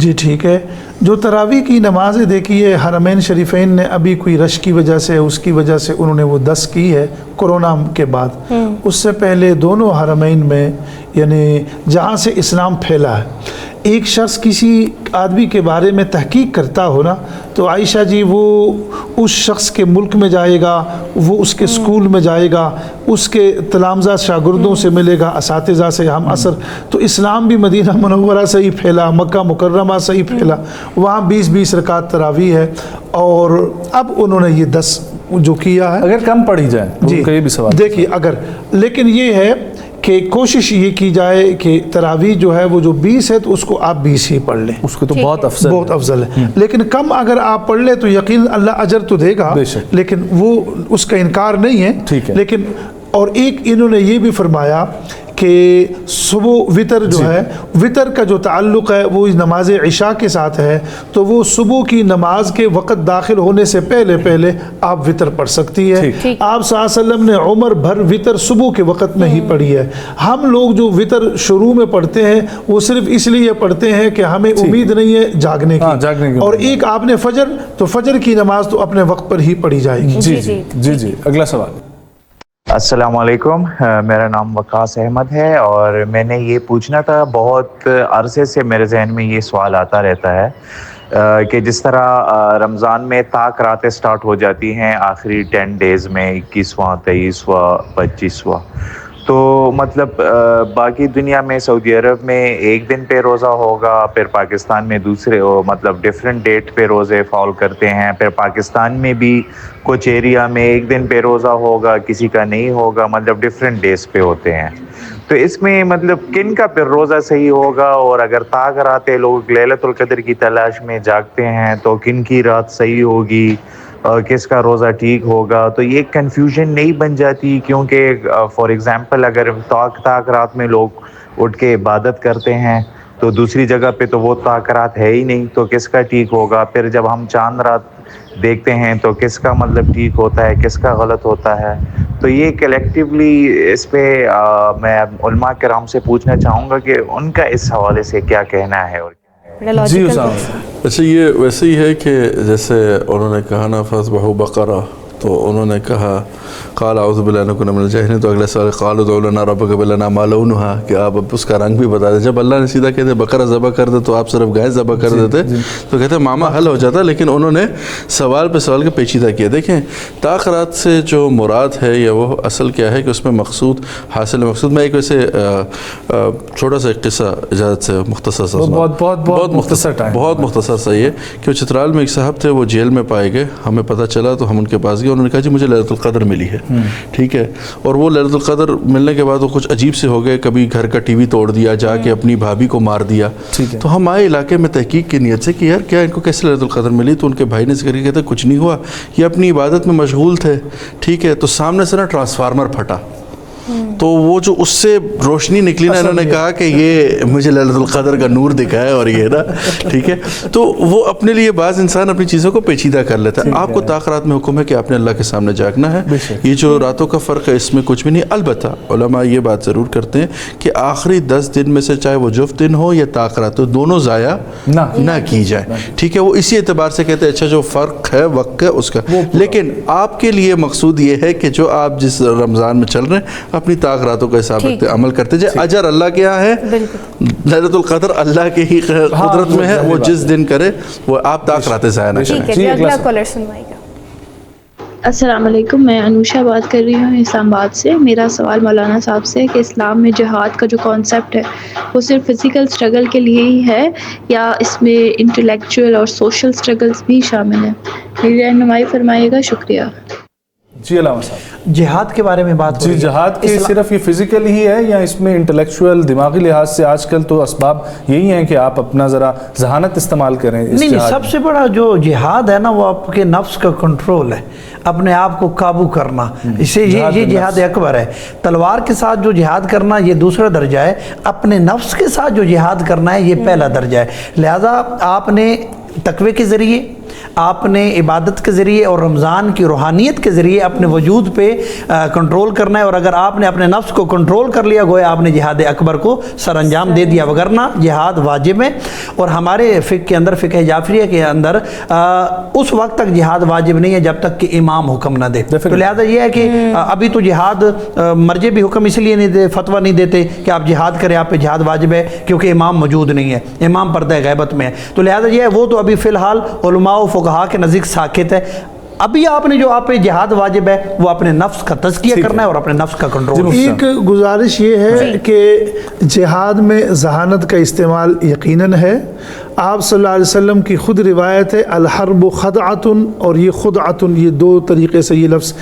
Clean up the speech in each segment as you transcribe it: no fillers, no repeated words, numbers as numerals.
جی ٹھیک ہے. جو تراویح کی نمازیں دیکھیے حرمین شریفین نے ابھی کوئی رش کی وجہ سے اس کی وجہ سے انہوں نے وہ 10 کی ہے کرونا کے بعد. اس سے پہلے دونوں حرمین میں یعنی جہاں سے اسلام پھیلا ہے ایک شخص کسی آدمی کے بارے میں تحقیق کرتا ہو نا تو عائشہ جی وہ اس شخص کے ملک میں جائے گا, وہ اس کے اسکول میں جائے گا, اس کے تلامذہ شاگردوں سے ملے گا, اساتذہ سے ہم عصر. تو اسلام بھی مدینہ منورہ سے ہی پھیلا, مکہ مکرمہ سے ہی پھیلا, وہاں 20-20 رکعت تراویح ہے. اور اب انہوں نے یہ 10 جو کیا ہے اگر کم پڑھی جائے جی یہ بھی سوال دیکھیے اگر, لیکن یہ ہے کہ کوشش یہ کی جائے کہ تراویح جو ہے وہ جو 20 ہے تو اس کو آپ 20 ہی پڑھ لیں, اس کو تو بہت افضل ہے. لیکن کم اگر آپ پڑھ لیں تو یقین اللہ اجر تو دے گا, لیکن وہ اس کا انکار نہیں ہے. لیکن اور ایک انہوں نے یہ بھی فرمایا کہ صبح وطر جو ہے, وطر کا جو تعلق ہے وہ نماز عشاء کے ساتھ ہے, تو وہ صبح کی نماز کے وقت داخل ہونے سے پہلے آپ وطر پڑھ سکتی ہے. آپ صلی اللہ علیہ وسلم نے عمر بھر وطر صبح کے وقت میں ہی پڑھی ہے. ہم لوگ جو وطر شروع میں پڑھتے ہیں وہ صرف اس لیے پڑھتے ہیں کہ ہمیں امید نہیں ہے جاگنے کی, اور ایک آپ نے فجر, تو فجر کی نماز تو اپنے وقت پر ہی پڑھی جائے گی. جی اگلا سوال. السلام علیکم, میرا نام وقاص احمد ہے اور میں نے یہ پوچھنا تھا, بہت عرصے سے میرے ذہن میں یہ سوال آتا رہتا ہے کہ جس طرح رمضان میں طاق راتیں سٹارٹ ہو جاتی ہیں آخری 10 ڈیز میں, 21واں 23واں 25واں, تو مطلب باقی دنیا میں سعودی عرب میں ایک دن پہ روزہ ہوگا, پھر پاکستان میں دوسرے مطلب ڈیفرنٹ ڈیٹ پہ روزے فال کرتے ہیں, پھر پاکستان میں بھی کچھ ایریا میں ایک دن پہ روزہ ہوگا کسی کا نہیں ہوگا, مطلب ڈیفرنٹ ڈیز پہ ہوتے ہیں. تو اس میں مطلب کن کا پھر روزہ صحیح ہوگا, اور اگر طاق راتیں لوگ لیلۃ القدر کی تلاش میں جاگتے ہیں تو کن کی رات صحیح ہوگی, کس کا روزہ ٹھیک ہوگا, تو یہ کنفیوژن نہیں بن جاتی؟ کیونکہ فار ایگزامپل اگر طاق رات میں لوگ اٹھ کے عبادت کرتے ہیں تو دوسری جگہ پہ تو وہ طاق رات ہے ہی نہیں, تو کس کا ٹھیک ہوگا؟ پھر جب ہم چاند رات دیکھتے ہیں تو کس کا مطلب ٹھیک ہوتا ہے, کس کا غلط ہوتا ہے؟ تو یہ کلیکٹیولی اس پہ میں علماء کرام سے پوچھنا چاہوں گا کہ ان کا اس حوالے سے کیا کہنا ہے. اور جی ویسے ہی ہے کہ جیسے انہوں نے کہا نا فَاذْبَحُوا بَقَرَةً, تو انہوں نے کہا قال اعوذ باللہ ان اکون من الجاہلین, تو اگلے سوال قالوا ادع لنا ربک بلنا ما لونها, کہ آپ اب اس کا رنگ بھی بتا دیں. جب اللہ نے سیدھا کہتے بقرہ ذبح کر دے تو آپ صرف گائے ذبح کر دیتے تو کہتے معاملہ حل ہو جاتا, لیکن انہوں نے سوال پہ سوال کے پیچیدہ کیا. دیکھیں طاق رات سے جو مراد ہے یا وہ اصل کیا ہے کہ اس میں مقصود حاصل مقصود. میں ایک ویسے چھوٹا سا ایک قصہ اجازت سے مختصر سا, بہت مختصر ٹائم, بہت مختصر سا یہ کہ چترال میں ایک صاحب تھے, وہ جیل میں پائے گئے, ہمیں پتہ چلا تو ہم ان کے پاس گئے. انہوں نے کہا جی مجھے ليلۃ القدر ملی ہے, ٹھیک ہے, اور وہ ليلۃ القدر ملنے کے بعد وہ کچھ عجیب سے ہو گئے, کبھی گھر کا ٹی وی توڑ دیا, جا کے اپنی بھابھی کو مار دیا. تو ہم آئے علاقے میں تحقیق کی نیت سے کہ یار کیا ان کو کیسے ليلۃ القدر ملی, تو ان کے بھائی نے ذکر کیا, کہتے کچھ نہیں ہوا, یہ اپنی عبادت میں مشغول تھے, ٹھیک ہے. تو سامنے سے نا ٹرانسفارمر پھٹا, تو وہ جو اس سے روشنی نکلی نا, انہوں نے کہا کہ یہ مجھے ليلۃ القدر کا نور دکھا ہے, اور یہ نا ٹھیک ہے. تو وہ اپنے لیے بعض انسان اپنی چیزوں کو پیچیدہ کر لیتا ہے. آپ کو طاق رات میں حکم ہے کہ آپ نے اللہ کے سامنے جاگنا ہے. یہ جو راتوں کا فرق ہے اس میں کچھ بھی نہیں. البتہ علماء یہ بات ضرور کرتے ہیں کہ آخری 10 دن میں سے چاہے وہ جفت دن ہو یا طاق رات, تو دونوں ضائع نہ کی جائے, ٹھیک ہے. وہ اسی اعتبار سے کہتے ہیں اچھا جو فرق ہے وقت کا اس کا, لیکن آپ کے لیے مقصود یہ ہے کہ جو آپ جس رمضان میں چل رہے ہیں اپنی طاق راتوں کا حساب رکھتے عمل کرتے جائے. اجر اللہ کے یہاں ہے, ليلۃ القدر اللہ کے ہی قدرت میں ہے, وہ جس دن کرے وہ آپ طاق راتیں ضائع نہ کریں. السلام علیکم, میں انوشا بات کر رہی ہوں اسلام آباد سے. میرا سوال مولانا صاحب سے کہ اسلام میں جہاد کا جو کانسیپٹ ہے وہ صرف فزیکل اسٹرگل کے لیے ہی ہے یا اس میں انٹلیکچوئل اور سوشل اسٹرگلس بھی شامل ہیں؟ میری رہنمائی فرمائیے گا, شکریہ. جی علامہ صاحب, جہاد کے بارے میں بات جی, جہاد کی صرف یہ فزیکل ہی ہے یا اس میں انٹلیکچوئل دماغی لحاظ سے آج کل تو اسباب یہی ہیں کہ آپ اپنا ذرا ذہانت استعمال کریں؟ نہیں, سب سے بڑا جو جہاد ہے نا وہ آپ کے نفس کا کنٹرول ہے, اپنے آپ کو قابو کرنا, اسے یہ جہاد اکبر ہے. تلوار کے ساتھ جو جہاد کرنا یہ دوسرا درجہ ہے, اپنے نفس کے ساتھ جو جہاد کرنا ہے یہ پہلا درجہ ہے. لہذا آپ نے تقوی کے ذریعے آپ نے عبادت کے ذریعے اور رمضان کی روحانیت کے ذریعے اپنے وجود پہ کنٹرول کرنا ہے، اور اگر آپ نے اپنے نفس کو کنٹرول کر لیا گویا آپ نے جہاد اکبر کو سر انجام دے دیا، وگرنہ جہاد واجب ہے۔ اور ہمارے فقہ کے اندر، فقہ جعفریہ کے اندر اس وقت تک جہاد واجب نہیں ہے جب تک کہ امام حکم نہ دے۔ تو لہذا یہ ہے کہ ابھی تو جہاد مرجع بھی حکم اس لیے نہیں دے، فتویٰ نہیں دیتے کہ آپ جہاد کریں، آپ پہ جہاد واجب ہے، کیونکہ امام موجود نہیں ہے، امام پردہ غیبت میں ہے۔ تو لہذا یہ ہے وہ تو ابھی فی الحال علماء و فقہاء کے نزدیک ساکت ہے۔ ابھی آپ نے جو آپ پہ جہاد واجب ہے وہ اپنے نفس کا تزکیہ کرنا ہے اور اپنے نفس کا کنٹرول۔ ایک گزارش یہ ہے کہ جہاد میں ذہانت کا استعمال یقیناً ہے۔ آپ صلی اللہ علیہ وسلم کی خود روایت ہے الحرب خدعۃ، اور یہ خدعۃ یہ دو طریقے سے یہ لفظ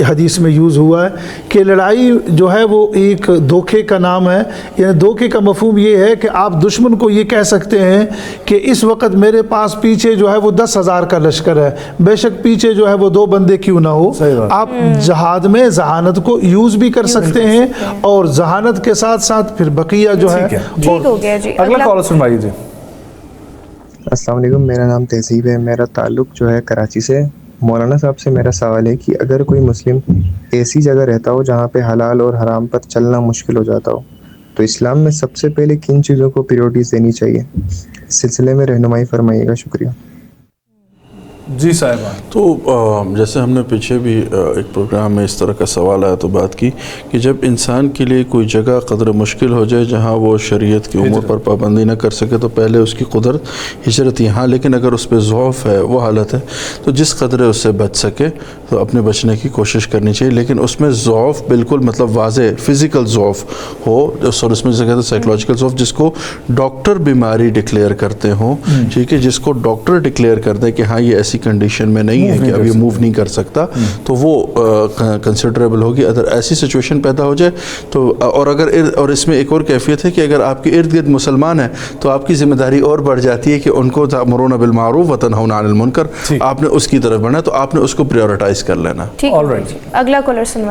حدیث میں یوز ہوا ہے کہ لڑائی جو ہے وہ ایک دھوکے کا نام ہے۔ یعنی دھوکے کا مفہوم یہ ہے کہ آپ دشمن کو یہ کہہ سکتے ہیں کہ اس وقت میرے پاس پیچھے جو ہے وہ 10,000 کا لشکر ہے، بے شک پیچھے جو ہے وہ 2 بندے کیوں نہ ہو۔ آپ جہاد میں ذہانت کو یوز بھی کر سکتے ہیں، اور ذہانت کے ساتھ ساتھ پھر بقیہ جو ہے۔ ٹھیک ہو گیا جی۔ اگلا کالر سنوائیے جی۔ السلام علیکم، میرا نام تہذیب ہے، میرا تعلق جو ہے کراچی سے۔ مولانا صاحب سے میرا سوال ہے کہ اگر کوئی مسلم ایسی جگہ رہتا ہو جہاں پہ حلال اور حرام پر چلنا مشکل ہو جاتا ہو، تو اسلام میں سب سے پہلے کن چیزوں کو پریورٹیز دینی چاہیے؟ اس سلسلے میں رہنمائی فرمائیے گا، شکریہ۔ جی صاحبہ، تو جیسے ہم نے پیچھے بھی ایک پروگرام میں اس طرح کا سوال آیا تو بات کی کہ جب انسان کے لیے کوئی جگہ قدر مشکل ہو جائے جہاں وہ شریعت کی امور پر پابندی نہ کر سکے تو پہلے اس کی قدرت ہجرت یہاں، لیکن اگر اس پہ ضعف ہے، وہ حالت ہے، تو جس قدرے اس سے بچ سکے تو اپنے بچنے کی کوشش کرنی چاہیے، لیکن اس میں ضعف بالکل مطلب واضح فزیکل ضعف ہو، اور اس میں جیسے کہتے ہیں سائیکولوجیکل ضعف، جس کو ڈاکٹر بیماری ڈکلیئر کرتے ہوں، ٹھیک ہے، جس کو ڈاکٹر ڈکلیئر کرتے ہیں کہ ہاں یہ ایسی کنڈیشن میں نہیں ہے کہ اب یہ موو نہیں کر سکتا، تو وہ کنسیڈریبل ہوگی۔ اگر ایسی سچویشن پیدا ہو جائے تو اور اس میں ایک اور کیفیت ہے کہ اگر آپ کے ارد گرد مسلمان ہیں تو آپ کی ذمہ داری اور بڑھ جاتی ہے کہ ان کو تأمرون بالمعروف وتنہون عن المنکر، آپ نے اس کی طرف بڑھنا ہے، تو آپ نے اس کو پریورٹائز کر لینا۔ ٹھیک، اگلا کالر سنوا۔